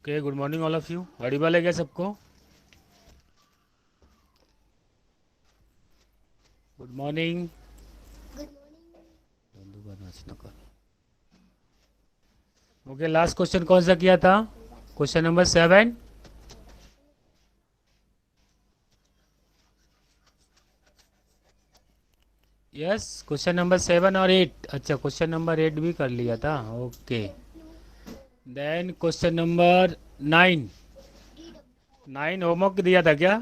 Okay, good morning all of you. Audible है क्या सबको? Good morning. Okay, last question कौन सा किया था? Question number 7। Yes, question number 7 और 8। अच्छा, क्वेश्चन नंबर 8 भी कर लिया था। Okay, then question number 9। 9 homework दिया था क्या?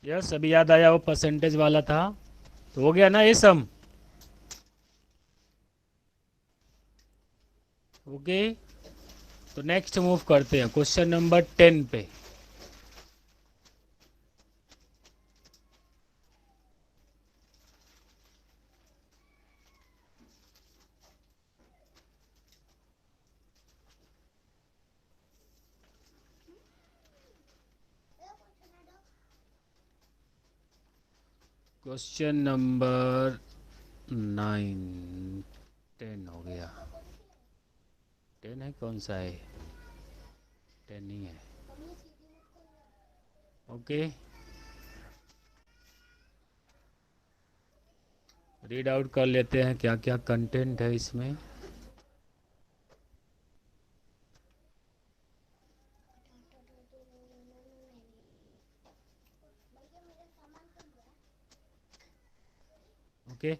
यस, अभी याद आया, वो परसेंटेज वाला था। तो हो गया ना ये सम? ओके, तो नेक्स्ट मूव करते हैं क्वेश्चन नंबर 10 पे। Question number 9। 10 हो गया। 10 है, कौन सा है? 10 ही है। ओके, रीड आउट कर लेते हैं क्या क्या कंटेंट है इसमें। ओके,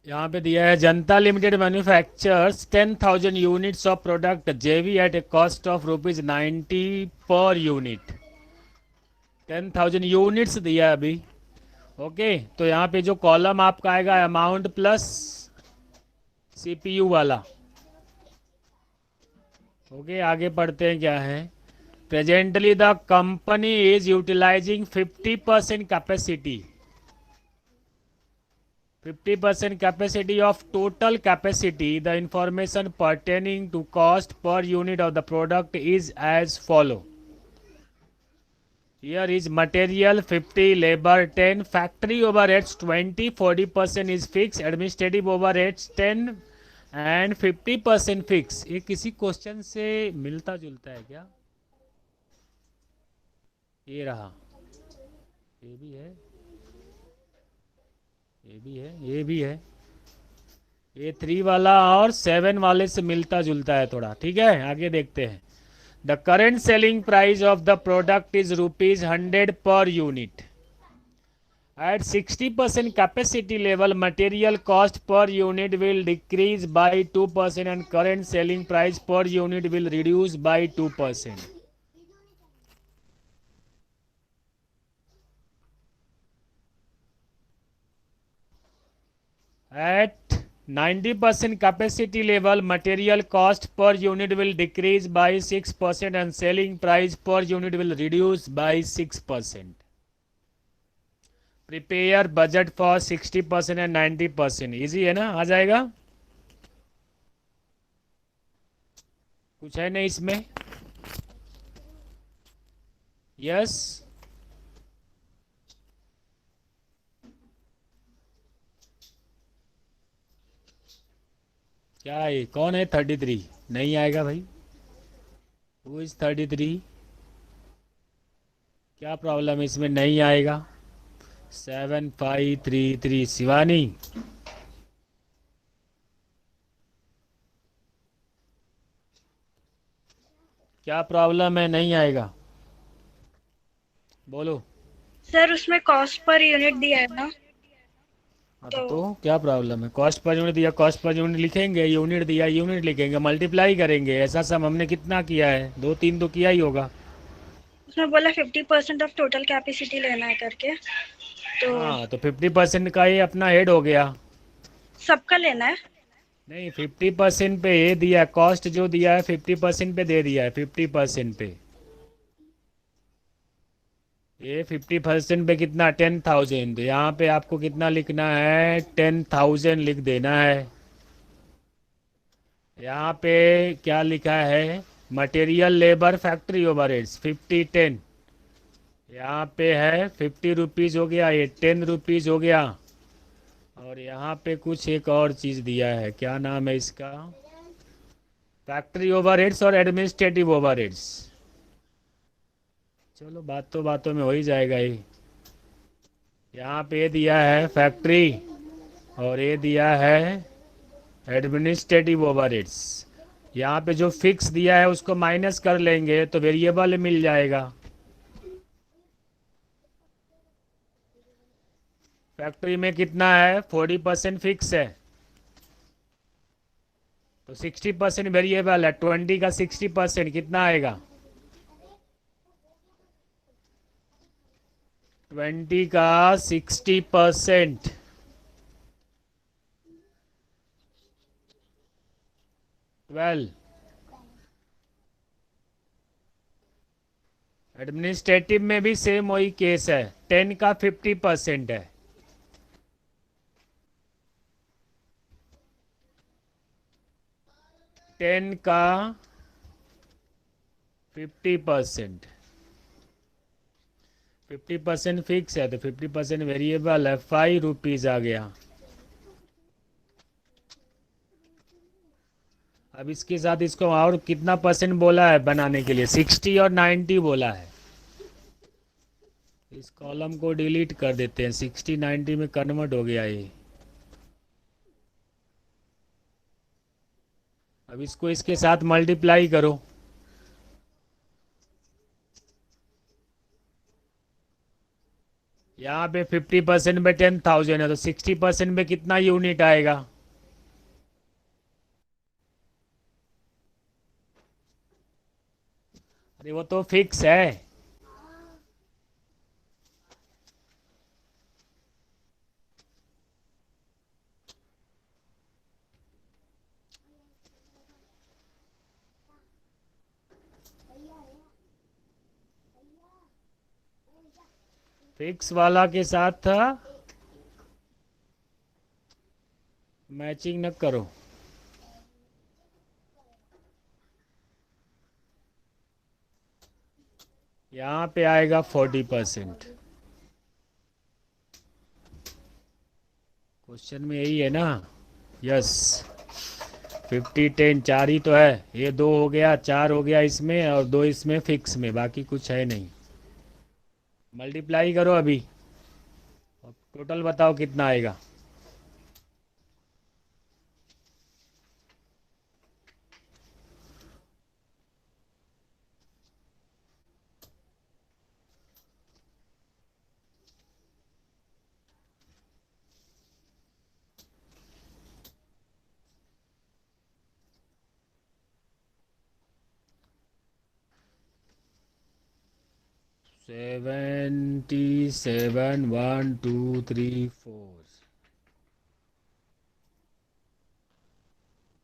यहाँ पे दिया है Janata limited manufactures 10,000 units of product JV at a cost of ₹90 per unit. 10,000 units दिया है अभी। ओके, तो यहाँ पे जो कॉलम आपका आएगा अमाउंट प्लस सीपीयू वाला। ओके, आगे पढ़ते हैं क्या है। Presently the company is utilising 50% capacity. 50% capacity of total capacity. The information pertaining to cost per unit of the product is as follow. Here is material 50, labor 10, factory overheads 20, 40% is fixed, administrative overheads 10 and 50% fixed. ये किसी question से मिलता जुलता है क्या? ये रहा, ये भी है, ये भी है, ये भी है। ये 3 वाला और 7 वाले से मिलता जुलता है थोड़ा। ठीक है, आगे देखते हैं। The current selling price of the product is ₹100 per unit. At 60% capacity level, material cost per unit will decrease by 2% and current selling price per unit will reduce by 2%. At 90% capacity level, material cost per unit will decrease by 6% and selling price per unit will reduce by 6%. Prepare budget for 60% and 90%। Easy है ना, आ जाएगा। कुछ है नहीं इसमें? Yes, क्या है? कौन है 33? नहीं आएगा भाई। Who is 33? क्या प्रॉब्लम है इसमें? नहीं आएगा। 7533 शिवानी। क्या प्रॉब्लम है? नहीं आएगा, बोलो। सर उसमें कॉस्ट पर यूनिट दिया है ना। हाँ, तो तो क्या प्रॉब्लम है? कॉस्ट पर यूनिट दिया, कॉस्ट पर यूनिट लिखेंगे, यूनिट दिया यूनिट लिखेंगे, मल्टीप्लाई करेंगे। ऐसा सब हमने कितना किया है? 2 3 तो किया ही होगा। उसमें बोला 50% ऑफ टोटल कैपेसिटी लेना है करके। तो हाँ, तो 50% का ये अपना हेड हो गया। सबका लेना है। नहीं, 50% पे ये दिया, कॉस्ट जो दिया है 50% पे दे दिया है। 50% पे ये 50% पे कितना? 10,000। यहाँ पे आपको कितना लिखना है? 10,000 लिख देना है। यहाँ पे क्या लिखा है? Material labour factory overheads 50 10। यहाँ पे है 50 रुपीज़ हो गया, ये 10 रुपीज़ हो गया। और यहाँ पे कुछ एक और चीज़ दिया है, क्या नाम है इसका? फैक्ट्री ओवरहेड्स और एडमिनिस्ट्रेटिव ओवरहेड्स। चलो बातों में हो ही जाएगा ये। यहाँ पे दिया है फैक्ट्री और ये दिया है एडमिनिस्ट्रेटिव ओवरहेड्स। यहाँ पे जो फिक्स दिया है उसको माइनस कर लेंगे तो वेरिएबल मिल जाएगा। फैक्ट्री में कितना है, 40% फिक्स है, तो 60% वेरिएबल है। 20 का 60% कितना आएगा, 20 का 60%, 12। एडमिनिस्ट्रेटिव में भी सेम वही केस है, 10 का 50% है। टेन का 50%, 50% फिक्स है तो 50% वेरिएबल है, ₹5 आ गया। अब इसके साथ इसको और कितना परसेंट बोला है बनाने के लिए, 60 और 90 बोला है। इस कॉलम को डिलीट कर देते हैं, 60 90 में कन्वर्ट हो गया ये। अब इसको इसके साथ मल्टीप्लाई करो। यहाँ पे 50% में 10,000 है तो 60% में कितना यूनिट आएगा, अरे वो तो फिक्स है। फिक्स वाला के साथ मैचिंग न करो। यहाँ पे आएगा 40%। क्वेश्चन में यही है ना, यस। 50 10 चार ही तो है, ये दो हो गया, चार हो गया इसमें और दो इसमें फिक्स में, बाकी कुछ है नहीं। मल्टीप्लाई करो अभी, टोटल बताओ कितना आएगा। सेवेंटी सेवन, 1 2 3 4,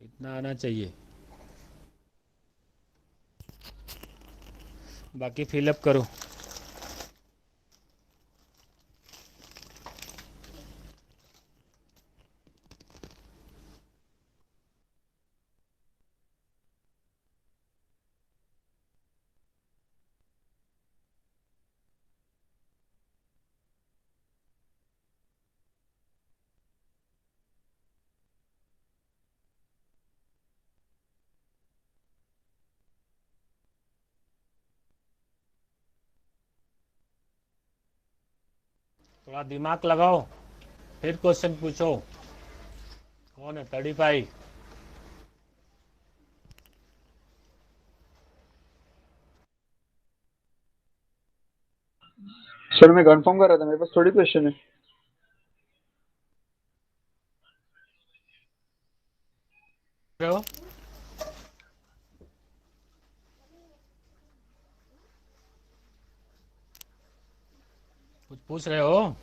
इतना आना चाहिए। बाकी फिलअप करो। थोड़ा दिमाग लगाओ, फिर क्वेश्चन पूछो। कौन है 35? सर मैं कंफर्म कर रहा था, मेरे पास थोड़ी क्वेश्चन है। रहे हो? कुछ पूछ रहे हो?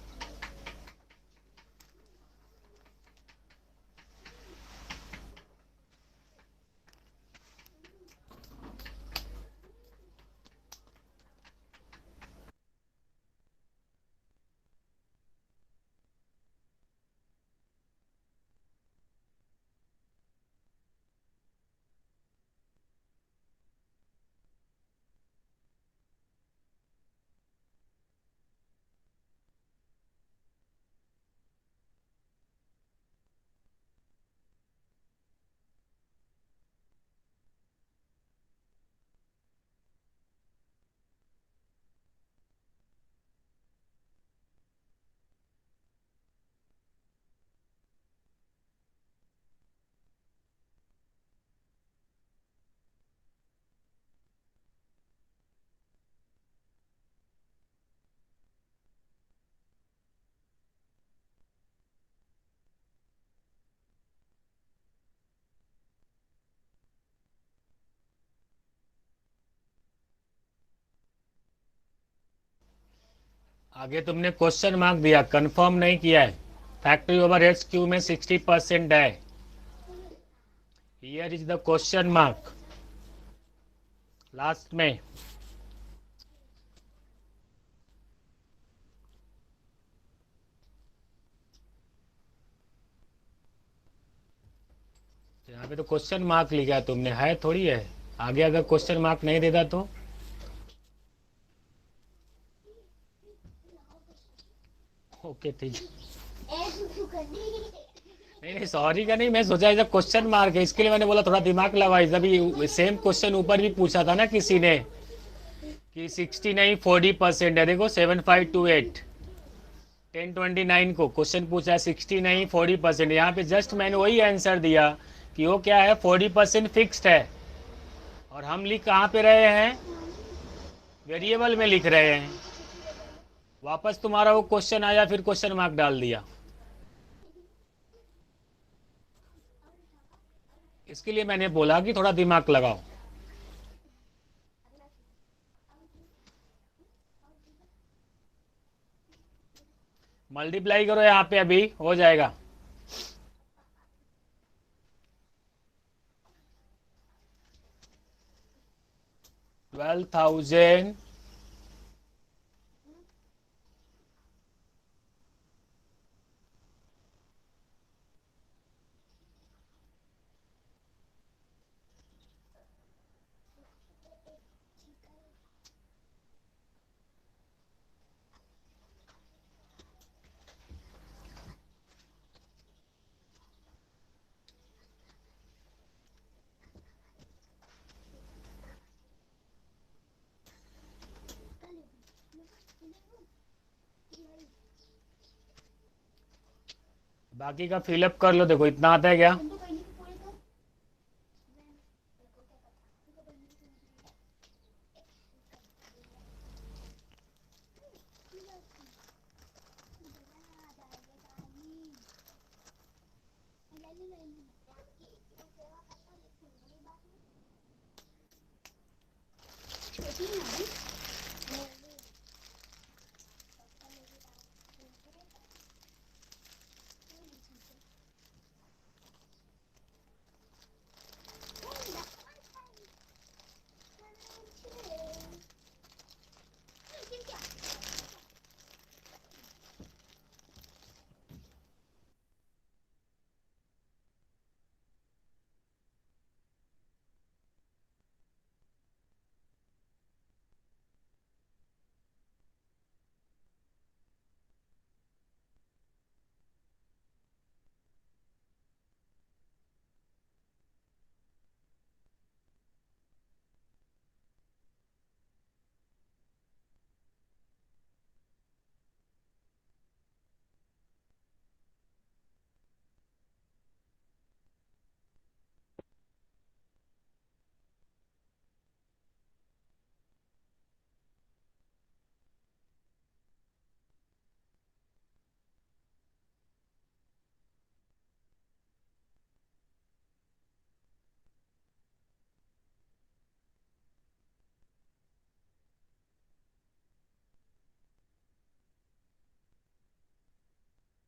आगे तुमने क्वेश्चन मार्क दिया, कंफर्म नहीं किया है। फैक्ट्री ओवरहेड्स क्यू में 60% है। Here is the question mark last में। यहाँ पे तो क्वेश्चन मार्क लिखा है तुमने, है थोड़ी है। आगे अगर क्वेश्चन मार्क नहीं देता तो ओके ठीक है। नहीं नहीं सॉरी का नहीं, मैं सोचा इधर क्वेश्चन मार्क है इसके लिए मैंने बोला थोड़ा दिमाग लगाओ। अभी सेम क्वेश्चन ऊपर भी पूछा था ना किसी ने कि 60 नहीं 40% है। देखो 7528 1029 को क्वेश्चन पूछा है, 60 नहीं 40%। यहाँ पे जस्ट मैंने वही आंसर दिया कि वो क्या है, 40% फिक्स्ड है। और हम लिख कहाँ पे रहे हैं, वेरिएबल में लिख रहे हैं। वापस तुम्हारा वो क्वेश्चन आया, फिर क्वेश्चन मार्क डाल दिया। इसके लिए मैंने बोला कि थोड़ा दिमाग लगाओ। मल्टीप्लाई करो यहाँ पे, अभी हो जाएगा। ट्वेल्व थाउजेंड बाकी का फिलअप कर लो। देखो इतना आता है क्या,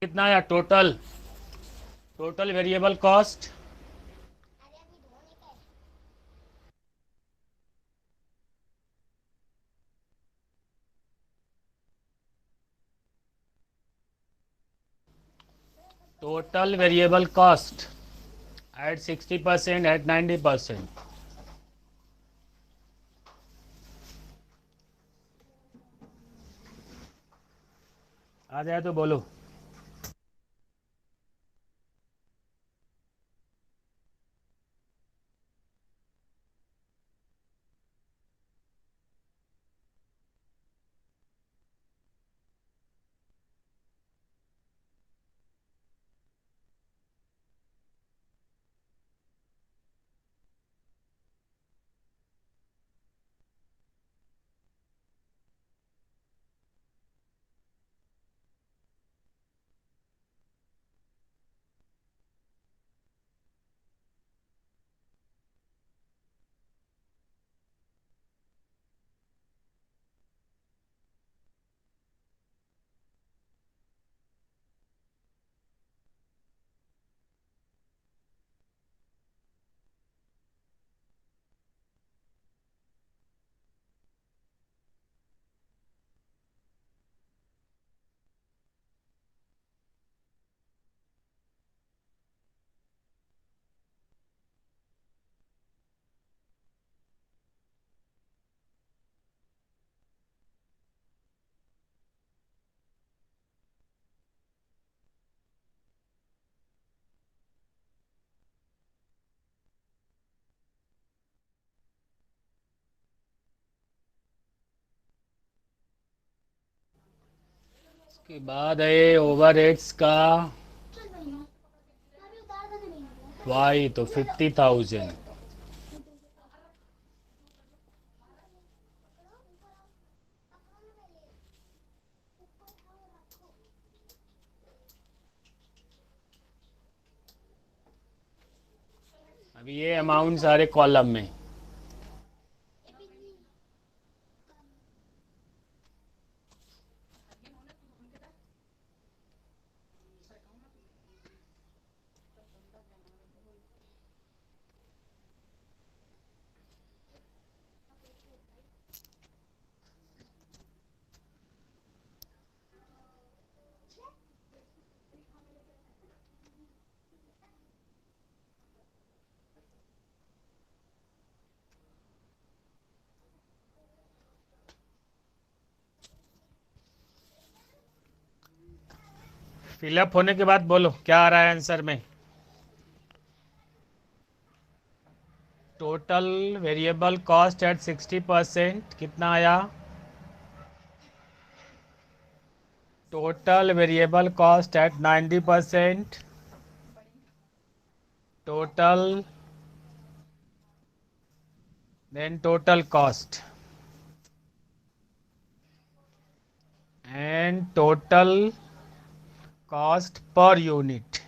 कितना आया total, total variable cost. Total variable cost at 60%, at 90%। आ जाए तो बोलो। के बाद है ओवरहेड्स का वाई तो 50,000। अभी ये अमाउंट सारे कॉलम में। फिलअप होने के बाद बोलो क्या आ रहा है आंसर में। टोटल वेरिएबल कॉस्ट एट 60% कितना आया। Total variable cost at 90%। Total then total cost and total cost per unit.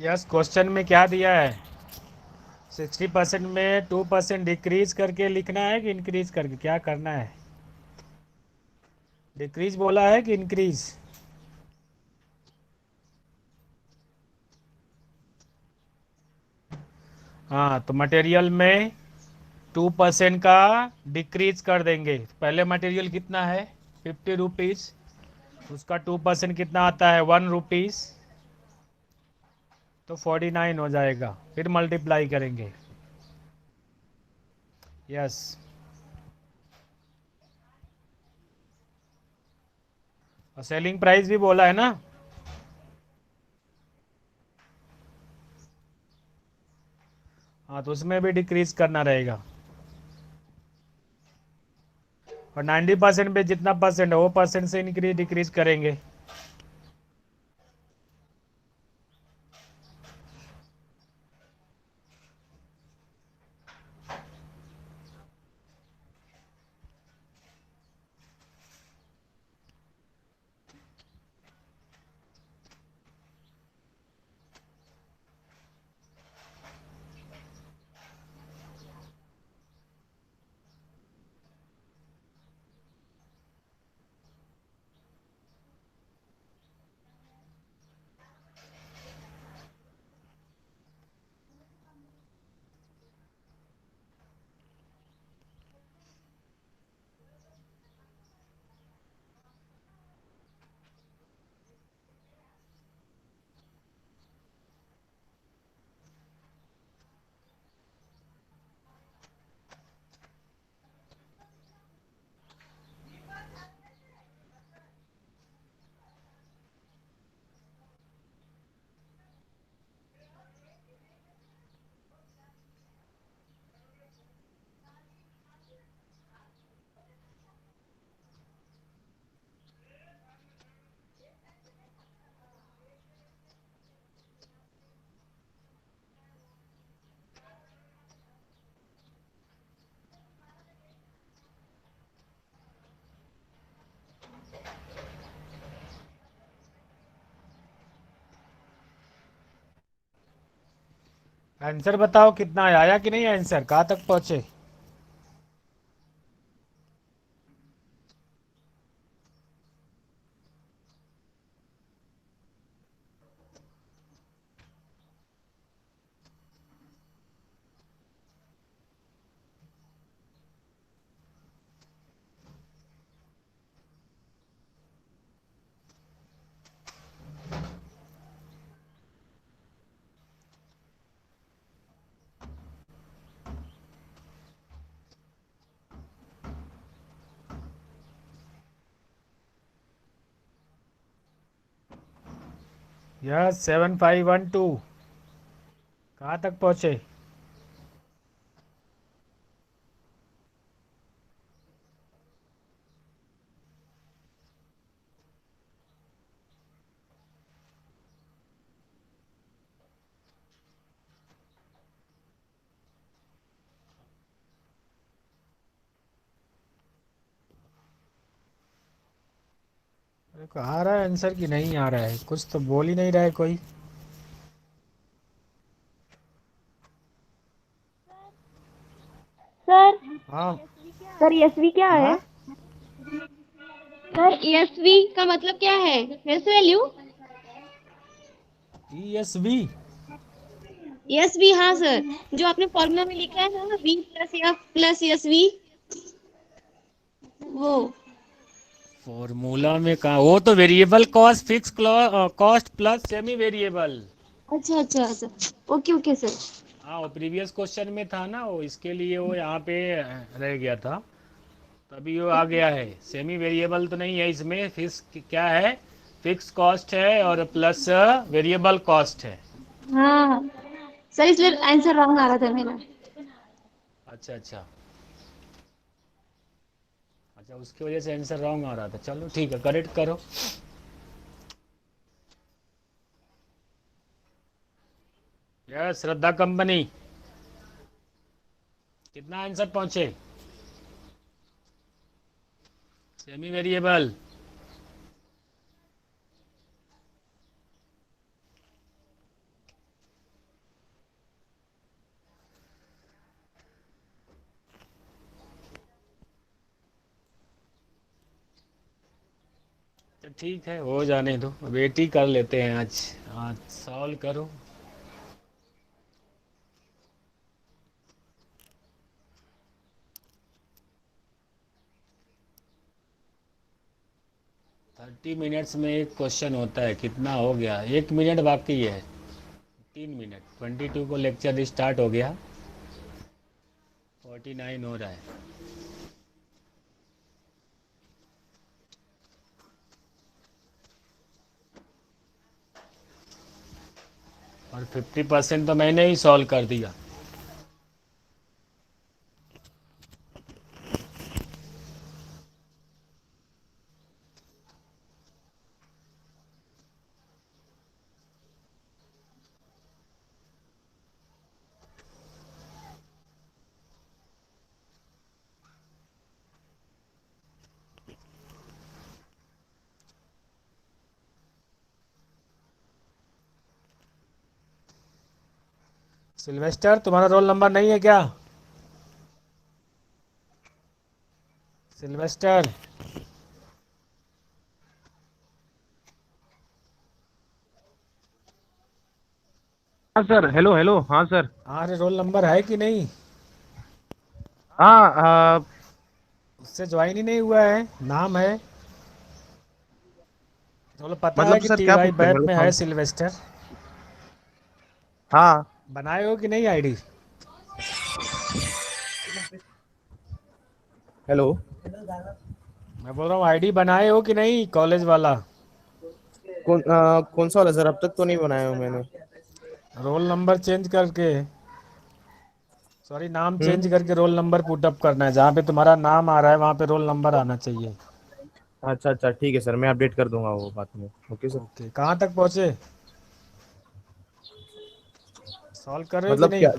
Yes question में क्या दिया है। 60% में 2% डिक्रीज करके लिखना है कि इंक्रीज करके, क्या करना है? डिक्रीज बोला है कि इंक्रीज? हाँ, तो मटेरियल में 2% का डिक्रीज कर देंगे। पहले मटेरियल कितना है? 50 रुपीज़। उसका 2% कितना आता है? 1 रुपीज़। तो 49 हो जाएगा। फिर मल्टीप्लाई करेंगे। यस। और सेलिंग प्राइस भी बोला है ना? हाँ, तो उसमें भी डिक्रीज करना रहेगा। और 90% पे जितना परसेंट है वो परसेंट से इंक्रीज डिक्रीज करेंगे। आंसर बताओ कितना आया? आया कि नहीं आंसर? कहाँ तक पहुंचे? यस, 7512। कहाँ तक पहुंचे? अरे, आ रहा है आंसर कि नहीं आ रहा है? कुछ तो बोल ही नहीं रहा है कोई। सर हाँ। सर ESV क्या है? हाँ। सर ESV का मतलब क्या है? Face value? ESV? ESV, हाँ सर। जो आपने फॉर्मूला में लिखा है ना, V plus F plus ESV, वो। फॉर्मूला में कहा? वो तो variable cost, fix cost plus semi variable. अच्छा अच्छा अच्छा, ओके ओके सर। हाँ, वो प्रीवियस क्वेश्चन में था ना, वो इसके लिए वो यहाँ पे रह गया था। तभी वो आ गया है। सेमी वेरिएबल तो नहीं है इसमें। फिक्स क्या है? फिक्स कॉस्ट है और प्लस वेरिएबल कॉस्ट है। हाँ सर, इसलिए आंसर रॉन्ग आ रहा था मेरा। अच्छा अच्छा। अच्छा, उसकी वजह से आंसर रॉन्ग आ रहा था। चलो ठीक है, करेक्ट करो। यस, श्रद्धा कंपनी। कितना आंसर पहुंचे? Semi variable. तो ठीक है, हो जाने दो, वेट ही कर लेते हैं आज। आज सॉल्व करो। थर्टी मिनट्स में एक क्वेश्चन होता है, कितना हो गया? 1 मिनट बाकी है। 3 मिनट, 22 को लेक्चर स्टार्ट हो गया, 49 हो रहा है। और 50% तो मैंने ही सॉल्व कर दिया। सिल्वेस्टर, तुम्हारा रोल नंबर नहीं है क्या? सिल्वेस्टर। हाँ सर, हेलो हेलो, हाँ सर। हाँ, अरे रोल नंबर है कि नहीं? हाँ उससे ज्वाइन ही नहीं हुआ है, नाम है। तो पता है मतलब कि सर टी क्या वाई पूछ रहे हैं बैप मेरे में को है हम। सिल्वेस्टर। हाँ। बनाए हो कि नहीं आईडी? हेलो। मैं बोल रहा हूँ आईडी बनाए हो कि नहीं, कॉलेज वाला? कौन सा वाला सर? अब तक तो नहीं बनाया हूँ मैंने। रोल नंबर चेंज करके, सॉरी नाम चेंज हम्म। करके रोल नंबर पुटअप करना है। जहाँ पे तुम्हारा नाम आ रहा है वहाँ पे रोल नंबर आना चाहिए। अच्छा अच्छा, ठीक है सर, मैं अपडेट कर दूंगा वो बात में। Okay sir. ओके, कहाँ तक पहुँचे? सॉल्व कर रहे हो कि मतलब नहीं? क्या?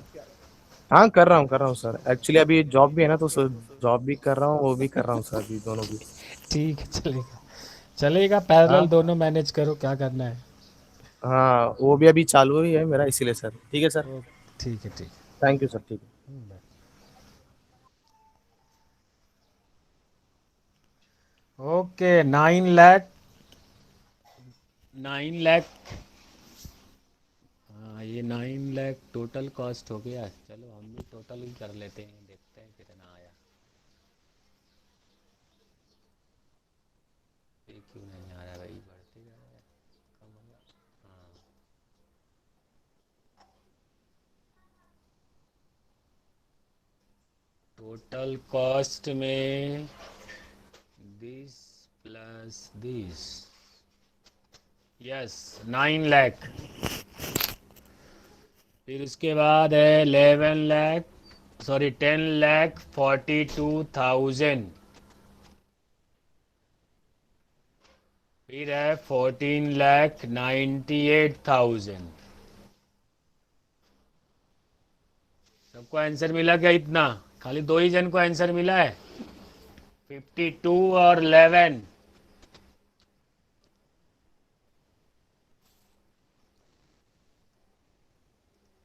हाँ, कर रहा हूँ सर। एक्चुअली अभी जॉब भी है ना, तो सर जॉब भी कर रहा हूँ, वो भी कर रहा हूँ सर, अभी दोनों भी। ठीक है, चलेगा। चलेगा, पैरेलल हाँ दोनों मैनेज करो, क्या करना है। हाँ, वो भी अभी चालू ही है मेरा, इसीलिए सर। ठीक है सर। ओ, ठीक है, ठीक थैंक यू सर, ठीक है। है। ओके, 9 लाख, 9 लाख। हाँ, ये 9 लाख टोटल कॉस्ट हो गया। चलो हम भी टोटल ही कर लेते हैं, देखते हैं कितना आया। ये क्यों नहीं आ रहा भाई, बढ़ते जा रहा है, कम हो गया। हाँ, टोटल कॉस्ट में this plus this, yes, 9 lakh. फिर उसके बाद है 11 लाख, सॉरी 10,42,000। फिर है 14,98,000। सबको आंसर मिला क्या इतना? खाली दो ही जन को आंसर मिला है, 52 और 11।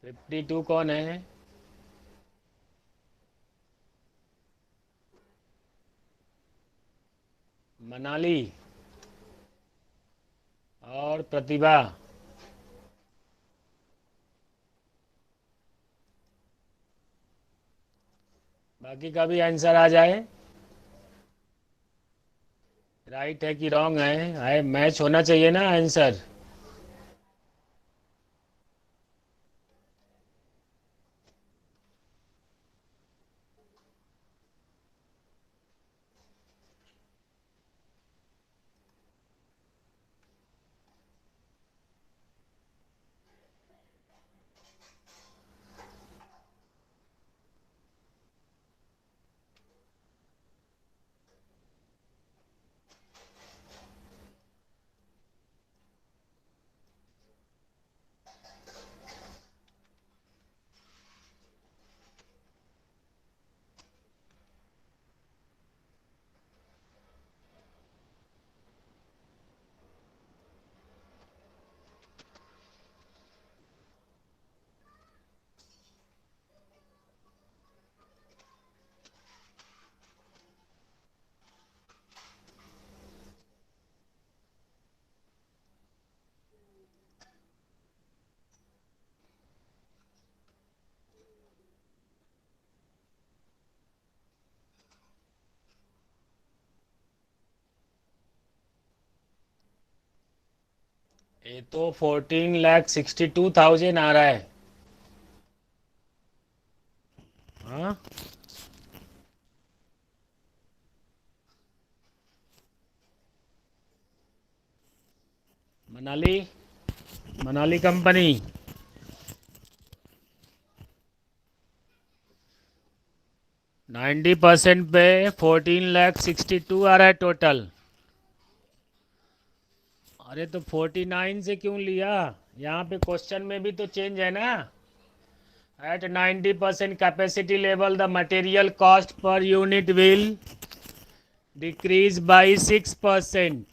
52 कौन है? मनाली और प्रतिभा। बाकी का भी आंसर आ जाए, राइट है कि रॉन्ग है मैच होना चाहिए ना आंसर। ये तो 14,62,000 आ रहा है। हाँ, मनाली मनाली कंपनी 90% पे 14,62,000 आ रहा है टोटल। अरे तो 49 से क्यों लिया? यहाँ पे क्वेश्चन में भी तो चेंज है ना। At 90% capacity level the material cost per unit will decrease by 6%।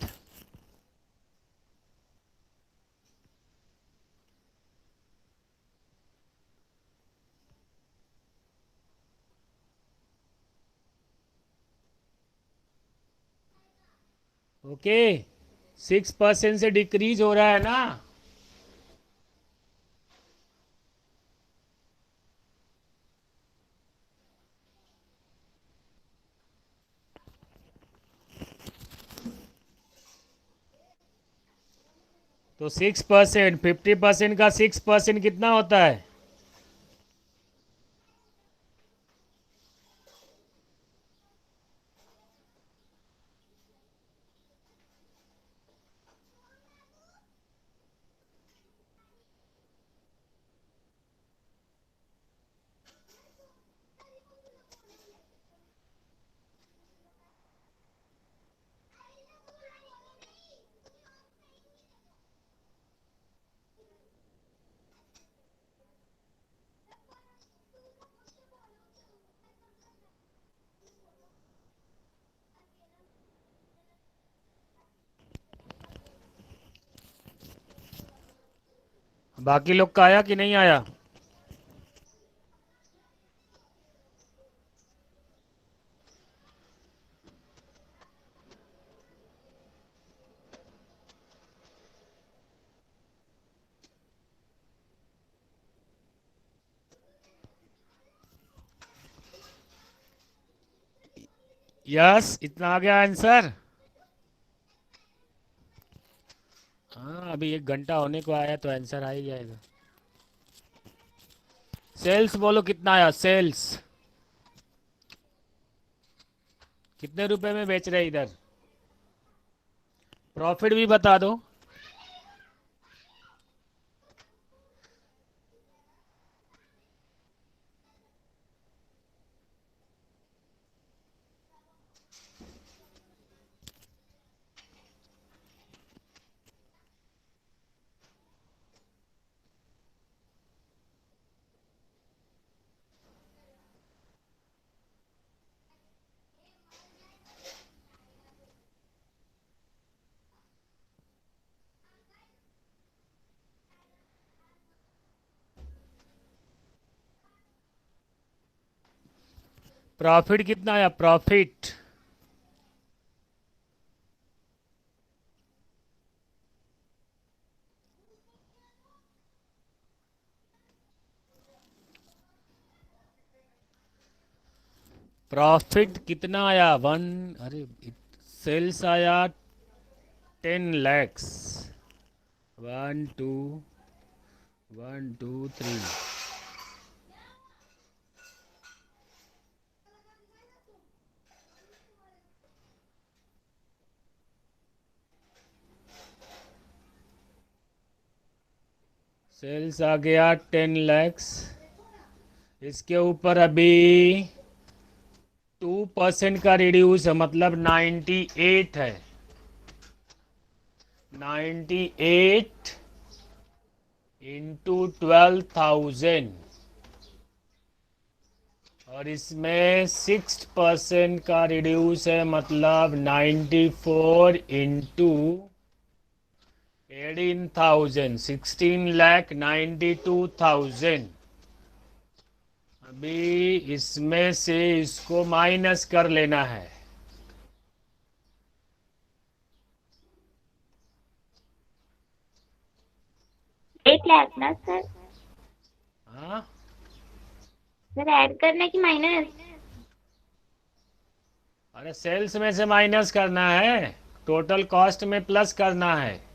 Okay, 6% से डिक्रीज हो रहा है ना। तो 6%, 50% का 6% कितना होता है? बाकी लोग का आया कि नहीं आया? यस, इतना आ गया आंसर। हाँ, अभी 1 घंटा होने को आया तो आंसर आ ही जाएगा। सेल्स बोलो कितना आया? सेल्स कितने रुपए में बेच रहे इधर? प्रॉफिट भी बता दो। प्रॉफिट कितना आया? प्रॉफिट प्रॉफिट कितना आया? वन, अरे सेल्स आया 10 lakhs। 1 2 1 2 3। सेल्स आ गया 10 lakhs। इसके ऊपर अभी 2% का रिड्यूस है, मतलब 98 है। 98 इंटू 12,000, और इसमें 6% का रिड्यूस है, मतलब 94 इंटू 18,000, 16,92,000। अभी इसमें से इसको माइनस कर लेना है। एक लाख ना सर? हाँ, सर ऐड करना कि माइनस? अरे सेल्स में से माइनस करना है, टोटल कॉस्ट में प्लस करना है।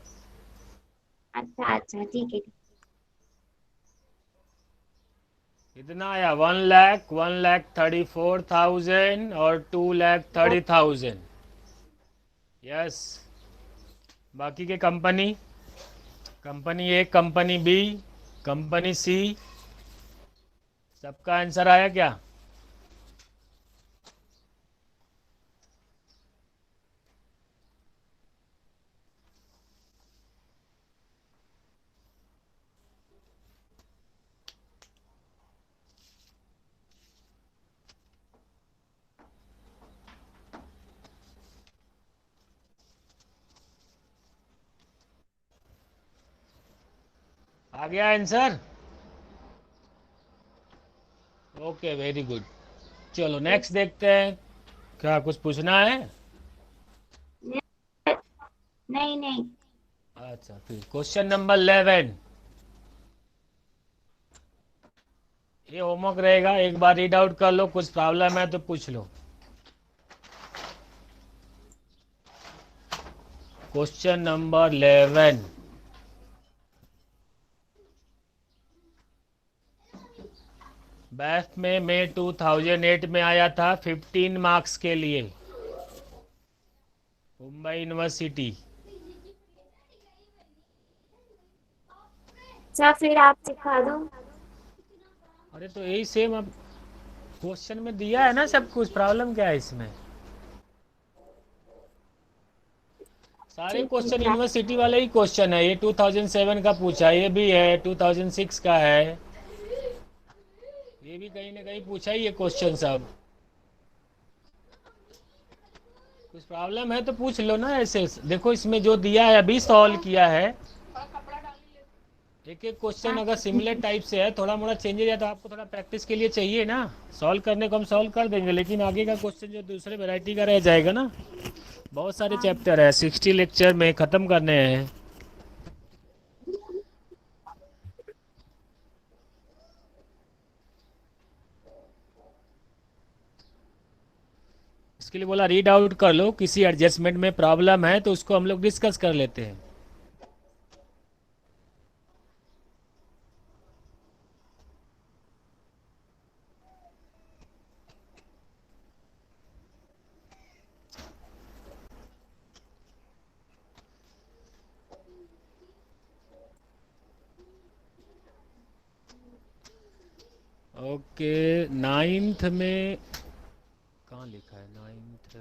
अच्छा अच्छा ठीक है। कितना आया? 1,00,000, 1,34,000 और 2,30,000। यस। बाकी के कंपनी, कंपनी ए, कंपनी बी, कंपनी सी, सबका आंसर आया क्या? आ गया आंसर? Okay, very good. चलो नेक्स्ट देखते हैं। क्या कुछ पूछना है? नहीं नहीं। अच्छा, फिर क्वेश्चन नंबर 11। ये होमवर्क रहेगा, एक बार रीड आउट कर लो, कुछ प्रॉब्लम है तो पूछ लो। Question number 11। बैफ में मई 2008 में आया था 15 मार्क्स के लिए, मुंबई यूनिवर्सिटी। अच्छा फिर आप सिखा दो। अरे तो यही सेम अब क्वेश्चन में दिया है ना सब कुछ, प्रॉब्लम क्या है इसमें? सारे ठीक क्वेश्चन है। यूनिवर्सिटी वाले ही क्वेश्चन है। ये 2007 का पूछा, ये भी है 2006 का है, ये भी कहीं ना कहीं पूछा ही ये क्वेश्चन सब। कुछ प्रॉब्लम है तो पूछ लो ना ऐसे। देखो इसमें जो दिया है अभी सॉल्व किया है, एक एक क्वेश्चन अगर सिमिलर टाइप से है, थोड़ा मोड़ा चेंजेस है तो आपको थोड़ा प्रैक्टिस के लिए चाहिए ना। सॉल्व करने को हम सॉल्व कर देंगे, लेकिन आगे का क्वेश्चन जो दूसरे वैरायटी का रह जाएगा ना। बहुत सारे चैप्टर है, 60 लेक्चर में ख़त्म करने हैं। इसके लिए बोला रीड आउट कर लो, किसी एडजस्टमेंट में प्रॉब्लम है तो उसको हम लोग डिस्कस कर लेते हैं। ओके, नाइन्थ में कहाँ लिखा है? Ninth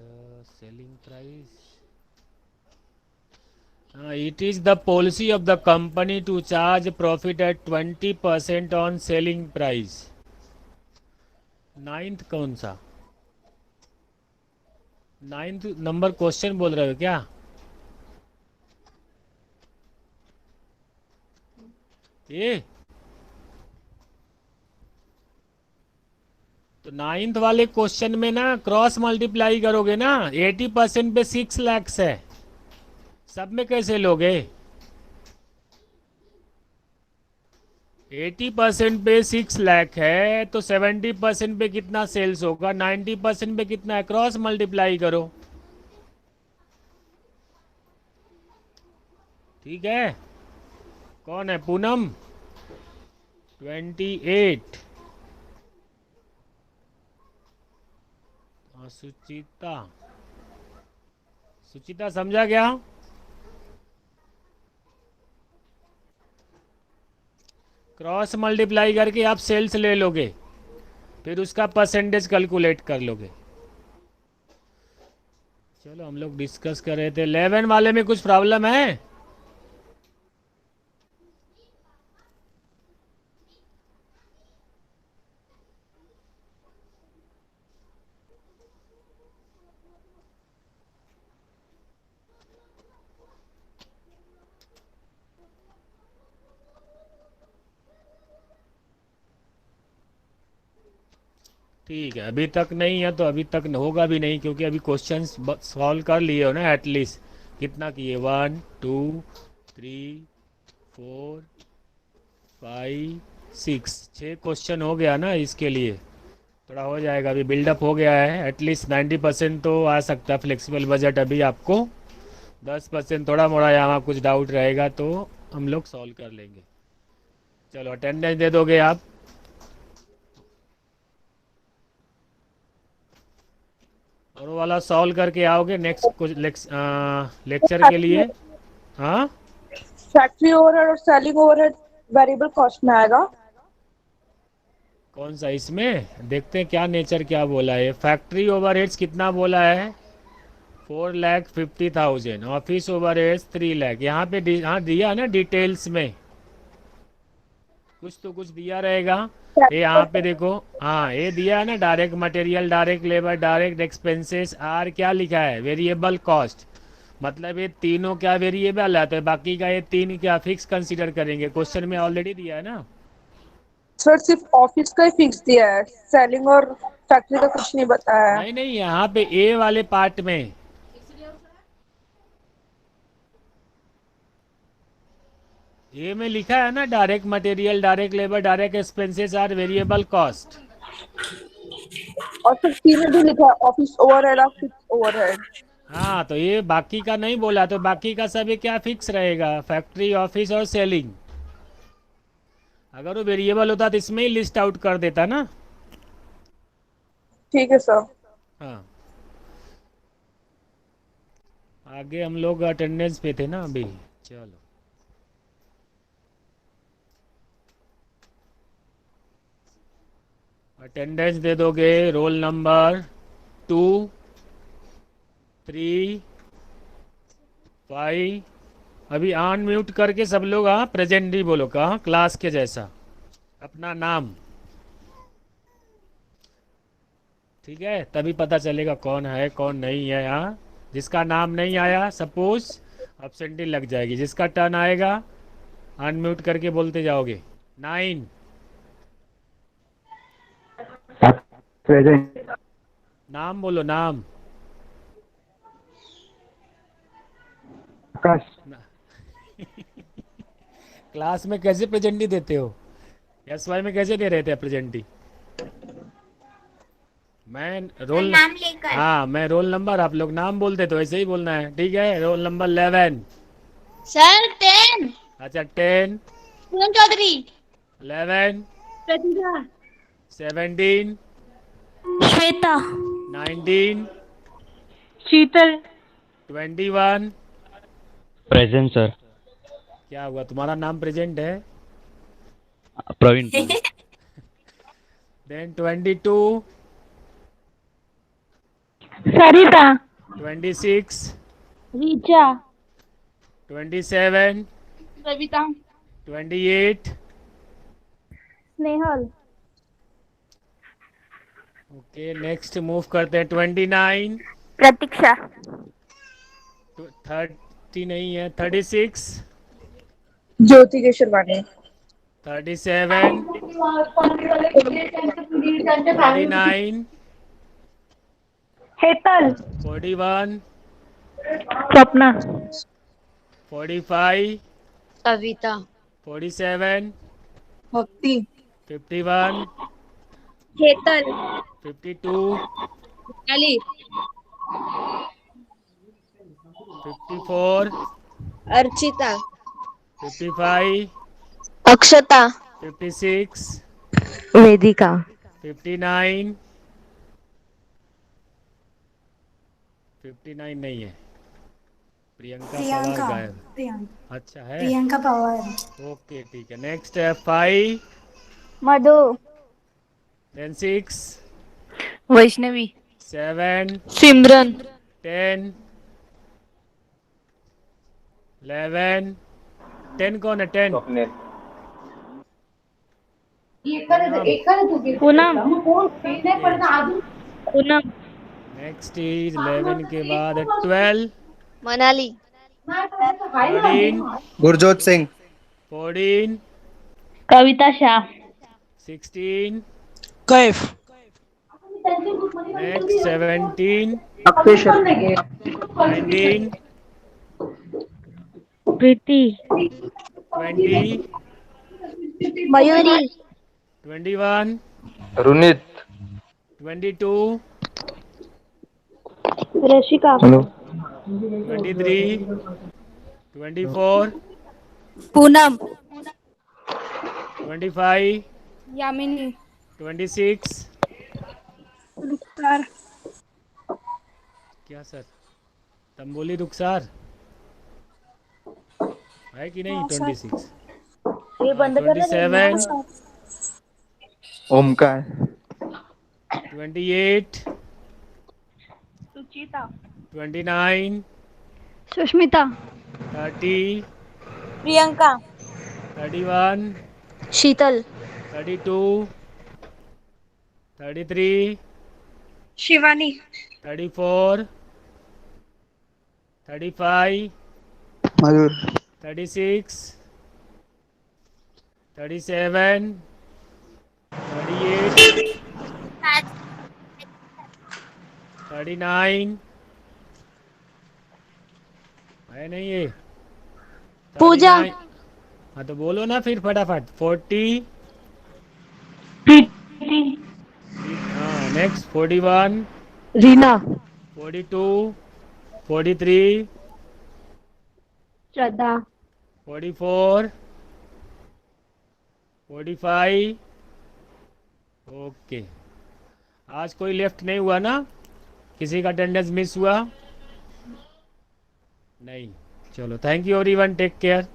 selling price. It is the policy of the company to charge profit at 20% on selling price. Ninth कौन सा? नाइन्थ नंबर क्वेश्चन बोल रहे हो क्या? ये तो नाइन्थ वाले क्वेश्चन में ना क्रॉस मल्टीप्लाई करोगे ना, 80% पे 6 लैक्स है, सब में कैसे लोगे? 80% पे 6 लाख है तो 70% पे कितना सेल्स होगा, 90% पे कितना है, क्रॉस मल्टीप्लाई करो। ठीक है। कौन है? पूनम 28। और सुचिता, सुचिता समझा क्या? क्रॉस मल्टीप्लाई करके आप सेल्स ले लोगे, फिर उसका परसेंटेज कैलकुलेट कर लोगे। चलो हम लोग डिस्कस कर रहे थे 11 वाले में कुछ प्रॉब्लम है? ठीक है, अभी तक नहीं है तो अभी तक होगा भी नहीं, क्योंकि अभी क्वेश्चंस सॉल्व कर लिए हो ना एटलीस्ट। कितना किए? 1 2 3 4 5 6 क्वेश्चन हो गया ना। इसके लिए थोड़ा हो जाएगा, अभी बिल्डअप हो गया है, एटलीस्ट 90% तो आ सकता है फ्लेक्सिबल बजट। अभी आपको 10% थोड़ा मोड़ा यहाँ कुछ डाउट रहेगा तो हम लोग सॉल्व कर लेंगे। चलो अटेंडेंस दे दोगे आप? और वो वाला सॉल्व करके आओगे नेक्स्ट कुछ लेक्चर के लिए? हाँ, फैक्ट्री ओवरहेड और सेलिंग ओवरहेड वेरिएबल कॉस्ट में आएगा। कौन सा? इसमें देखते हैं क्या नेचर क्या बोला है। फैक्ट्री ओवरहेड्स कितना बोला है? 4,50,000। Office overheads 3 lakh. यहाँ पे हाँ दिया है ना डिटेल्स में, कुछ तो कुछ दिया रहेगा। ये यहाँ पे देखो, हाँ ये दिया है ना, direct material, direct labour, direct expenses, are क्या लिखा है? Variable cost. मतलब ये तीनों क्या वेरिएबल है, तो बाकी का ये तीन क्या फिक्स कंसीडर करेंगे? क्वेश्चन में ऑलरेडी दिया है ना। सर सिर्फ ऑफिस का ही फिक्स दिया है, सेलिंग और फैक्ट्री का कुछ नहीं बताया है। नहीं नहीं, यहाँ पे ए वाले पार्ट में ए में लिखा है ना, direct material, direct labour, direct expenses are variable cost. और सर सी में भी लिखा है ऑफिस ओवरहेड और फिक्स ओवरहेड। हाँ तो ये बाकी का नहीं बोला, तो बाकी का सभी क्या फिक्स रहेगा? फैक्ट्री, ऑफिस और सेलिंग। अगर वो वेरिएबल होता तो इसमें ही लिस्ट आउट कर देता ना। ठीक है सर। हाँ, आगे हम लोग अटेंडेंस पे थे ना अभी। चलो अटेंडेंस दे दोगे। Roll number 2, 3, 5। अभी ऑन म्यूट करके सब लोग हाँ प्रेजेंट ही बोलो, कहाँ क्लास के जैसा अपना नाम, ठीक है? तभी पता चलेगा कौन है कौन नहीं है। यहाँ जिसका नाम नहीं आया सपोज एब्सेंटी लग जाएगी, जिसका टर्न आएगा अनम्यूट करके बोलते जाओगे। 9, नाम बोलो, नाम। आकाश। क्लास में कैसे प्रेजेंटी देते हो? एस वाई में कैसे दे रहे थे प्रेजेंटी? मैं रोल नाम लेकर। हाँ मैं रोल नंबर, आप लोग नाम बोलते तो ऐसे ही बोलना है, ठीक है? Roll number 11। सर 10 अच्छा 10, पूनम चौधरी। 11, प्रतिभा। 17, श्वेता। 19, शीतल। 21। Present sir. क्या हुआ, तुम्हारा नाम प्रेजेंट है? प्रवीण। देन 22, सरिता। 26, रीचा। 27, कविता। 28। स्नेहल। ओके नेक्स्ट मूव करते हैं। 29, प्रतीक्षा। 30 नहीं है, 36, ज्योति केशरवानी। 37, 39, हेतल। 41, स्वप्ना। 45, कविता। 47, भक्ति। 51, हेतल। 52, अली। 54, अर्चिता। 55, अक्षता। 56, वेदिका। 59, 59 नहीं है। प्रियंका पवार गायब। अच्छा है, प्रियंका पवार। ओके ठीक है। नेक्स्ट है 5, मधु। देन 6, वैष्णवी। 7, सिमरन। 10, 11। 10 कौन है? 10 पूनम। पूनम। नेक्स्ट इज 11 के बाद 12, मनाली। 13, गुरजोत सिंह। 14, कविता शाह। 16, कैफ। नेक्स्ट 17, अक्षय 19, प्रीति। 20, मयूरी। 21, रुनित। 22, रशिका। 23, 24, पूनम 25, यामिनी 26, रुखसार क्या सर तंबोली रुखसार है कि नहीं? 26, 27, ओमकार 28, सुचिता 29, सुष्मिता 30, प्रियंका 31, शीतल 32, 33, शिवानी 34, 35, मयूर 36, 37, 38, 39 है नहीं ये? पूजा। 39, हाँ तो बोलो ना फिर फटाफट। 40, हाँ नेक्स्ट 41, रीना 42, 43, श्रद्धा 44, 45। ओके, आज कोई लेफ्ट नहीं हुआ ना? किसी का अटेंडेंस मिस हुआ नहीं? चलो, thank you everyone, take care.